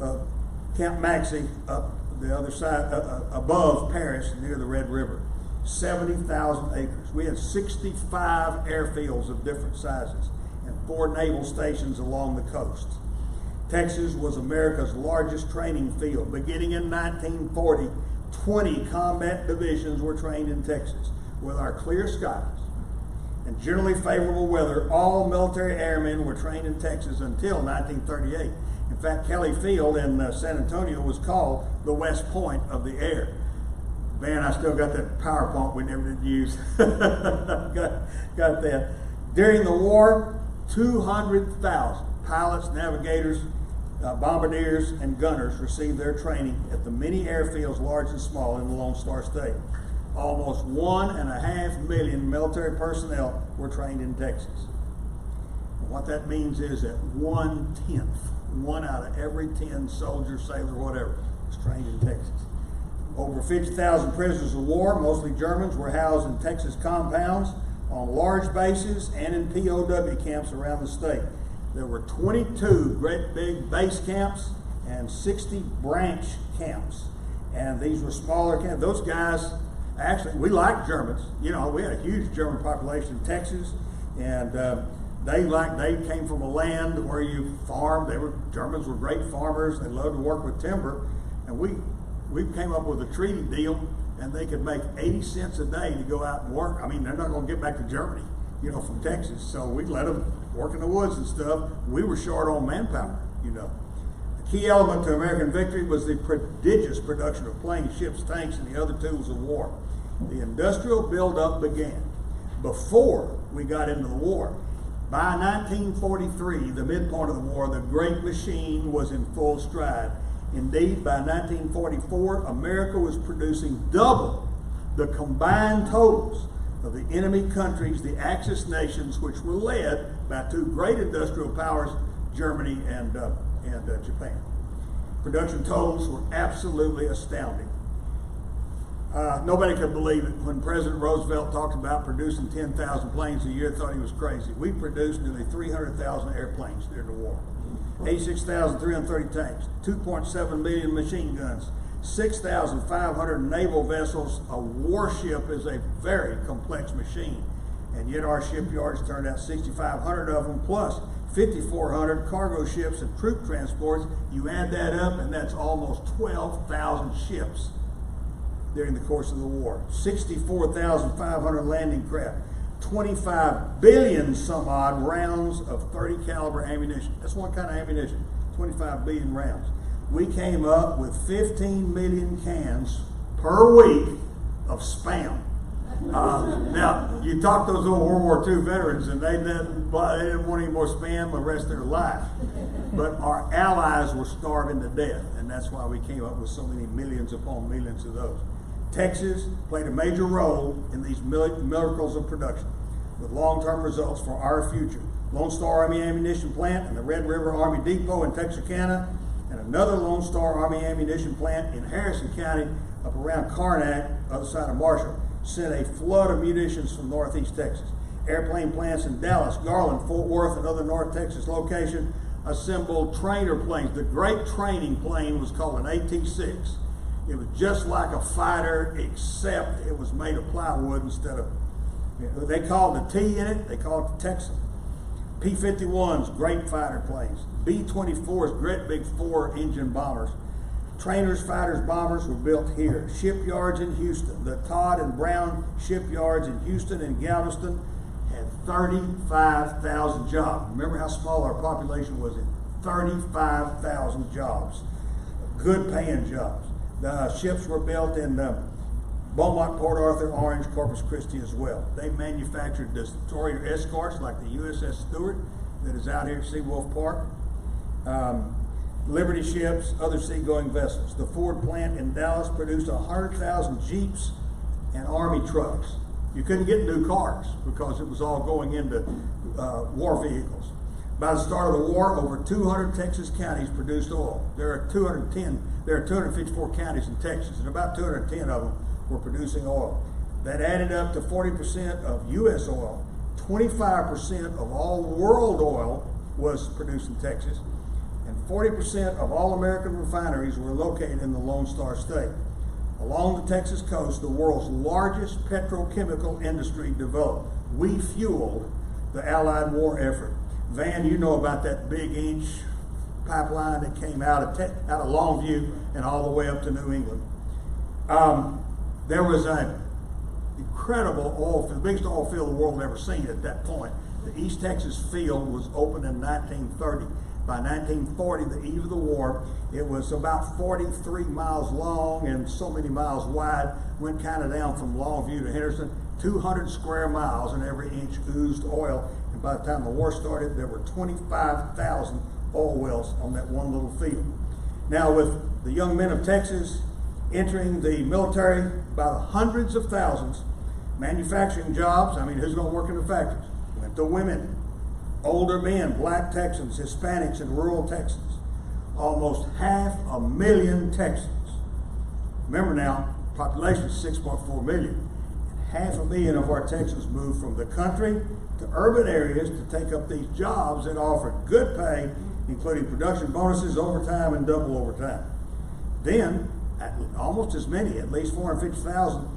of Camp Maxey up the other side, above Paris, near the Red River. 70,000 acres. We had 65 airfields of different sizes and 4 naval stations along the coast. Texas was America's largest training field. Beginning in 1940, 20 combat divisions were trained in Texas. With our clear skies and generally favorable weather, all military airmen were trained in Texas until 1938. In fact, Kelly Field in San Antonio was called the West Point of the air. Man, I still got that PowerPoint we never did use. got that. During the war, 200,000 pilots, navigators, bombardiers, and gunners received their training at the many airfields, large and small, in the Lone Star State. Almost 1.5 million military personnel were trained in Texas. And what that means is that 1/10, 1 out of every 10 soldier, sailor, whatever, was trained in Texas. Over 50,000 prisoners of war, mostly Germans, were housed in Texas compounds, on large bases, and in POW camps around the state. There were 22 great big base camps and 60 branch camps. And these were smaller camps. Those guys, actually, we liked Germans. You know, we had a huge German population in Texas, and they came from a land where you farmed. Germans were great farmers. They loved to work with timber, and we came up with a treaty deal, and they could make 80 cents a day to go out and work. I mean, they're not going to get back to Germany, you know, from Texas. So we let them work in the woods and stuff. We were short on manpower, you know. The key element to American victory was the prodigious production of planes, ships, tanks, and the other tools of war. The industrial buildup began before we got into the war. By 1943, the midpoint of the war, the great machine was in full stride. Indeed, by 1944, America was producing double the combined totals of the enemy countries, the Axis nations, which were led by 2 great industrial powers, Germany and Japan. Production totals were absolutely astounding. Nobody could believe it when President Roosevelt talked about producing 10,000 planes a year. Thought he was crazy. We produced nearly 300,000 airplanes during the war, 86,330 tanks, 2.7 million machine guns, 6,500 naval vessels. A warship is a very complex machine. And yet our shipyards turned out 6,500 of them, plus 5,400 cargo ships and troop transports. You add that up, and that's almost 12,000 ships during the course of the war. 64,500 landing craft. 25 billion some odd rounds of 30 caliber ammunition. That's one kind of ammunition, 25 billion rounds. We came up with 15 million cans per week of Spam. Now, you talk to those old World War II veterans, and they didn't want any more Spam the rest of their life. But our allies were starving to death, and that's why we came up with so many millions upon millions of those. Texas played a major role in these miracles of production, with long-term results for our future. Lone Star Army Ammunition Plant and the Red River Army Depot in Texarkana, and another Lone Star Army Ammunition Plant in Harrison County, up around Karnak, other side of Marshall, sent a flood of munitions from Northeast Texas. Airplane plants in Dallas, Garland, Fort Worth, and other North Texas locations assembled trainer planes. The great training plane was called an AT-6. It was just like a fighter, except it was made of plywood instead of, they called the T in it, they called it the Texan. P-51s, great fighter planes. B-24s, great big 4-engine bombers. Trainers, fighters, bombers were built here. Shipyards in Houston. The Todd and Brown shipyards in Houston and Galveston had 35,000 jobs. Remember how small our population was in? 35,000 jobs. Good paying jobs. The ships were built in Beaumont, Port Arthur, Orange, Corpus Christi as well. They manufactured destroyer escorts like the USS Stewart that is out here at Seawolf Park. Liberty ships, other seagoing vessels. The Ford plant in Dallas produced 100,000 Jeeps and Army trucks. You couldn't get new cars because it was all going into war vehicles. By the start of the war, over 200 Texas counties produced oil. There are 254 counties in Texas, and about 210 of them were producing oil. That added up to 40% of U.S. oil. 25% of all world oil was produced in Texas, and 40% of all American refineries were located in the Lone Star State. Along the Texas coast, the world's largest petrochemical industry developed. We fueled the Allied war effort. Van, you know about that big inch pipeline that came out of Longview and all the way up to New England. There was an incredible oil field, the biggest oil field the world had ever seen at that point. The East Texas field was opened in 1930. By 1940, the eve of the war, it was about 43 miles long and so many miles wide, went kind of down from Longview to Henderson, 200 square miles, and every inch oozed oil. And by the time the war started, there were 25,000 oil wells on that one little field. Now, with the young men of Texas entering the military by the hundreds of thousands, manufacturing jobs, I mean, who's going to work in the factories? Went to women. Older men, black Texans, Hispanics, and rural Texans. Almost 500,000 Texans. Remember now, population is 6.4 million. And 500,000 of our Texans moved from the country to urban areas to take up these jobs that offered good pay, including production bonuses, overtime, and double overtime. Then, almost as many, at least 450,000,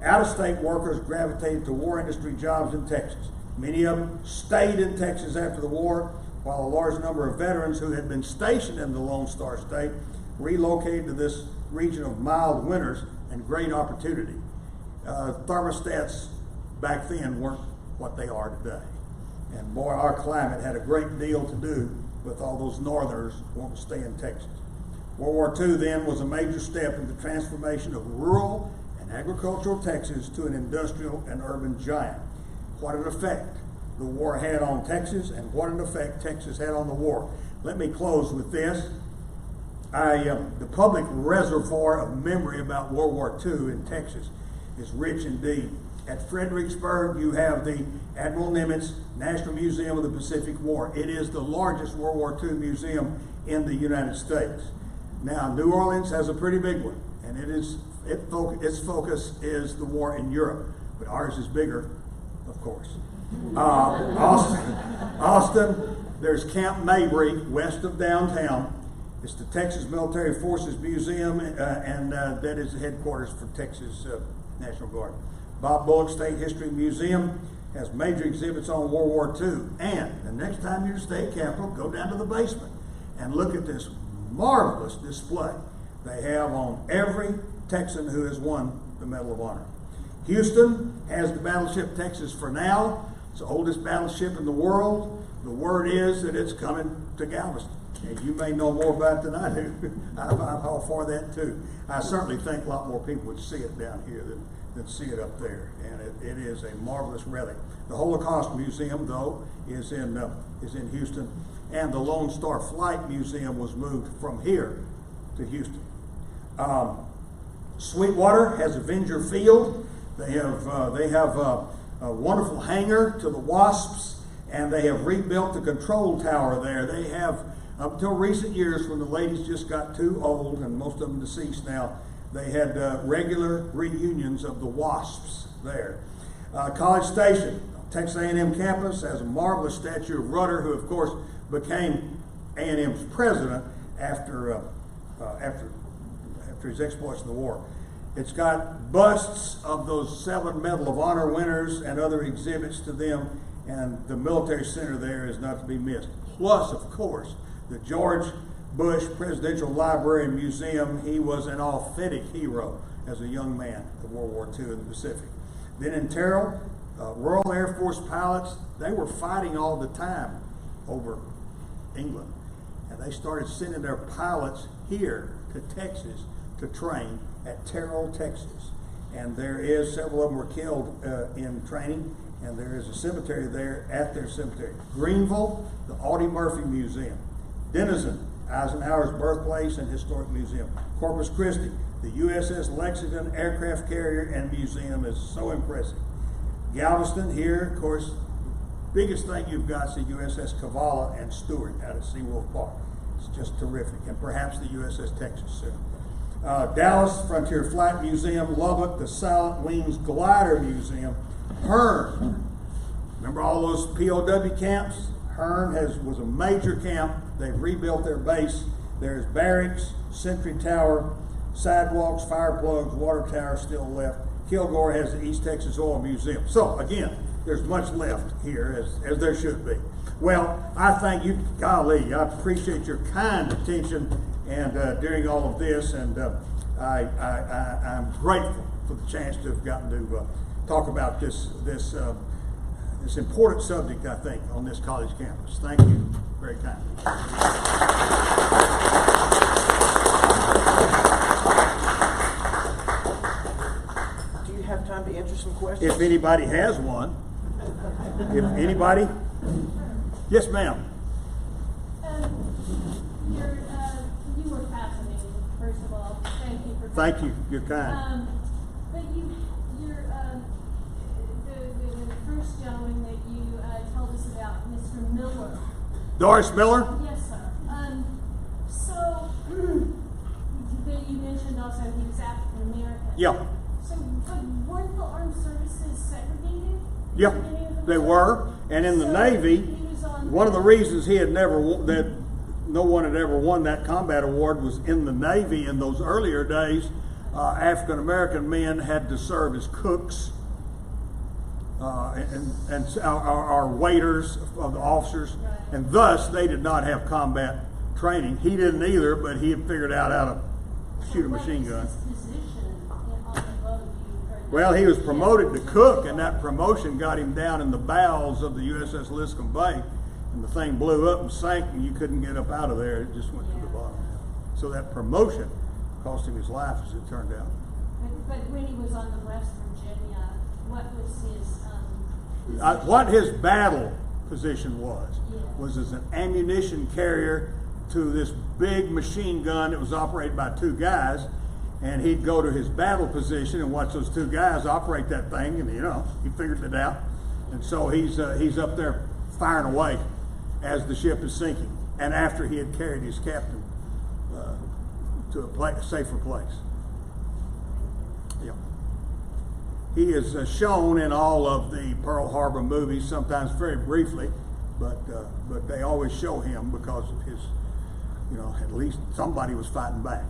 out-of-state workers gravitated to war industry jobs in Texas. Many of them stayed in Texas after the war, while a large number of veterans who had been stationed in the Lone Star State relocated to this region of mild winters and great opportunity. Thermostats back then weren't what they are today. And boy, our climate had a great deal to do with all those northerners wanting to stay in Texas. World War II then was a major step in the transformation of rural and agricultural Texas to an industrial and urban giant. What an effect the war had on Texas, and what an effect Texas had on the war. Let me close with this. The public reservoir of memory about World War II in Texas is rich indeed. At Fredericksburg, you have the Admiral Nimitz National Museum of the Pacific War. It is the largest World War II museum in the United States. Now, New Orleans has a pretty big one, and its focus is the war in Europe, but ours is bigger, of course. Austin, there's Camp Mabry west of downtown. It's the Texas Military Forces Museum, and that is the headquarters for Texas National Guard. Bob Bullock State History Museum has major exhibits on World War II. And the next time you're at the state capitol, go down to the basement and look at this marvelous display they have on every Texan who has won the Medal of Honor. Houston has the Battleship Texas for now. It's the oldest battleship in the world. The word is that it's coming to Galveston. And you may know more about it than I do. I'm all for that too. I certainly think a lot more people would see it down here than see it up there. And it is a marvelous relic. The Holocaust Museum, though, is in Houston. And the Lone Star Flight Museum was moved from here to Houston. Sweetwater has Avenger Field. They have a wonderful hangar to the Wasps, and they have rebuilt the control tower there. They have, up until recent years when the ladies just got too old, and most of them deceased now, they had regular reunions of the Wasps there. College Station, Texas A&M campus, has a marvelous statue of Rudder, who of course became A&M's president after his exploits in the war. It's got busts of those 7 Medal of Honor winners and other exhibits to them, and the military center there is not to be missed. Plus, of course, the George Bush Presidential Library and Museum. He was an authentic hero as a young man of World War II in the Pacific. Then in Terrell, Royal Air Force pilots, they were fighting all the time over England. And they started sending their pilots here to Texas to train at Terrell, Texas. And several of them were killed in training, and there is a cemetery there at their cemetery. Greenville, the Audie Murphy Museum. Denison, Eisenhower's birthplace and historic museum. Corpus Christi, the USS Lexington aircraft carrier and museum is so impressive. Galveston here, of course, biggest thing you've got is the USS Cavala and Stewart out at Seawolf Park. It's just terrific. And perhaps the USS Texas soon. Dallas Frontier Flight Museum, Lubbock, the Silent Wings Glider Museum, Hearn. Remember all those POW camps? Hearn was a major camp. They've rebuilt their base. There's barracks, sentry tower, sidewalks, fire plugs, water tower still left. Kilgore has the East Texas Oil Museum. So again, there's much left here, as there should be. Well, I thank you, golly, I appreciate your kind attention and during all of this, and I'm grateful for the chance to have gotten to talk about this important subject, I think, on this college campus. Thank you very kindly. Do you have time to answer some questions? If anybody has one. If anybody? Yes, ma'am. You were fascinating, first of all. Thank you for Thank you. You're kind. But the first gentleman that you told us about, Mr. Miller. Doris Miller? Yes, sir. So you mentioned also he was African American. Yeah. So weren't the armed services segregated? Yeah, they were. And in the Navy, one of the reasons that no one had ever won that combat award was in the Navy in those earlier days. African American men had to serve as cooks and our waiters of the officers, and thus they did not have combat training. He didn't either, but he had figured out how to shoot a machine gun. Well, he was promoted to cook, and that promotion got him down in the bowels of the USS Liscombe Bay, and the thing blew up and sank, and you couldn't get up out of there. It just went to the bottom. So that promotion cost him his life, as it turned out. But when he was on the West Virginia, what was his what his battle position was as an ammunition carrier to this big machine gun that was operated by 2 guys. And he'd go to his battle position and watch those 2 guys operate that thing, and he figured it out. And so he's up there firing away as the ship is sinking, and after he had carried his captain to a safer place. Yeah. He is shown in all of the Pearl Harbor movies, sometimes very briefly, but they always show him because of his you know, at least somebody was fighting back.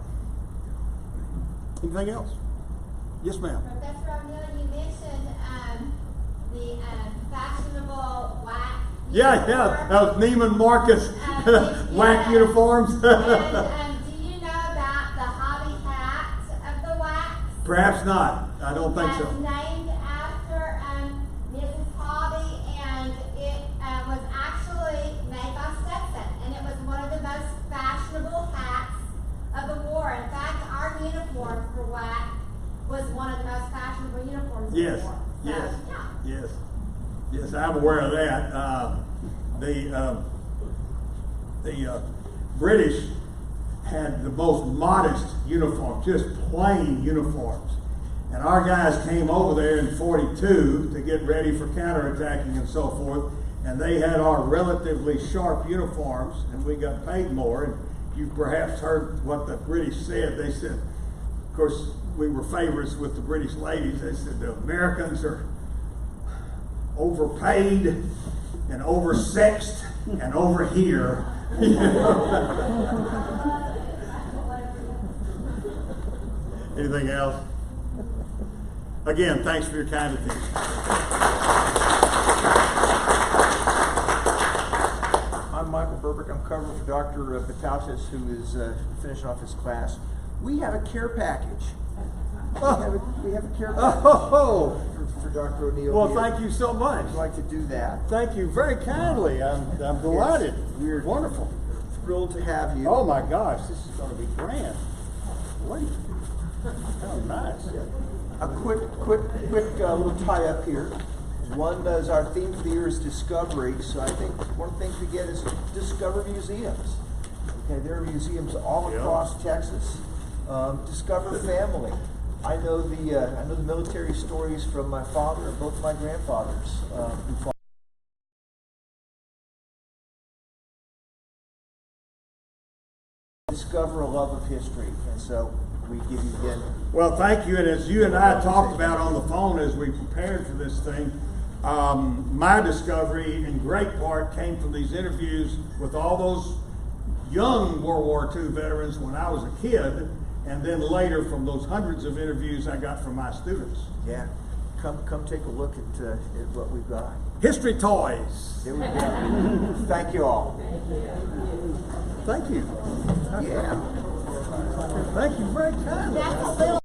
Anything else? Yes, ma'am. Professor O'Neill, you mentioned the fashionable wax. Yeah, that was Neiman Marcus whack uniforms. And do you know about the hobby hat of the wax? Perhaps not. I don't think That's so. named after Mrs. Hobby, and it was actually made by Stetson, and it was one of the most fashionable hats of the war. In fact, our uniform for wax was one of the most fashionable uniforms of the Yes, war. So, yes, yeah. yes, I'm aware of that. The British had the most modest uniform, just plain uniforms. And our guys came over there in 42 to get ready for counterattacking and so forth. And they had our relatively sharp uniforms, and we got paid more. And you perhaps heard what the British said. They said, of course, we were favorites with the British ladies. They said the Americans are overpaid and oversexed and over here. Anything else? Again, thanks for your kind attention. I'm Michael Burbick. I'm covering for Dr. Battleship, who is finishing off his class. We have a care package. We have a care package for Dr. O'Neill. Well, here. thank you so much. I'd like to do that. Thank you very kindly. I'm delighted. We're wonderful. Thrilled to have you. Oh my gosh, this is going to be grand. Wait. Oh, nice. A quick little tie-up here. One is our theme for the year is discovery. So I think one of the things we get is discover museums. Okay, there are museums all across Texas. Discover family. I know the military stories from my father and both my grandfathers who fought. Discover a love of history, and so we give you again. Well, thank you. And as you and I talked about on the phone as we prepared for this thing, my discovery in great part came from these interviews with all those young World War II veterans when I was a kid, and then later from those hundreds of interviews I got from my students. Yeah, come take a look at what we've got. History toys. There we go. Thank you all. Thank you. Yeah. Thank you very kindly. That's a little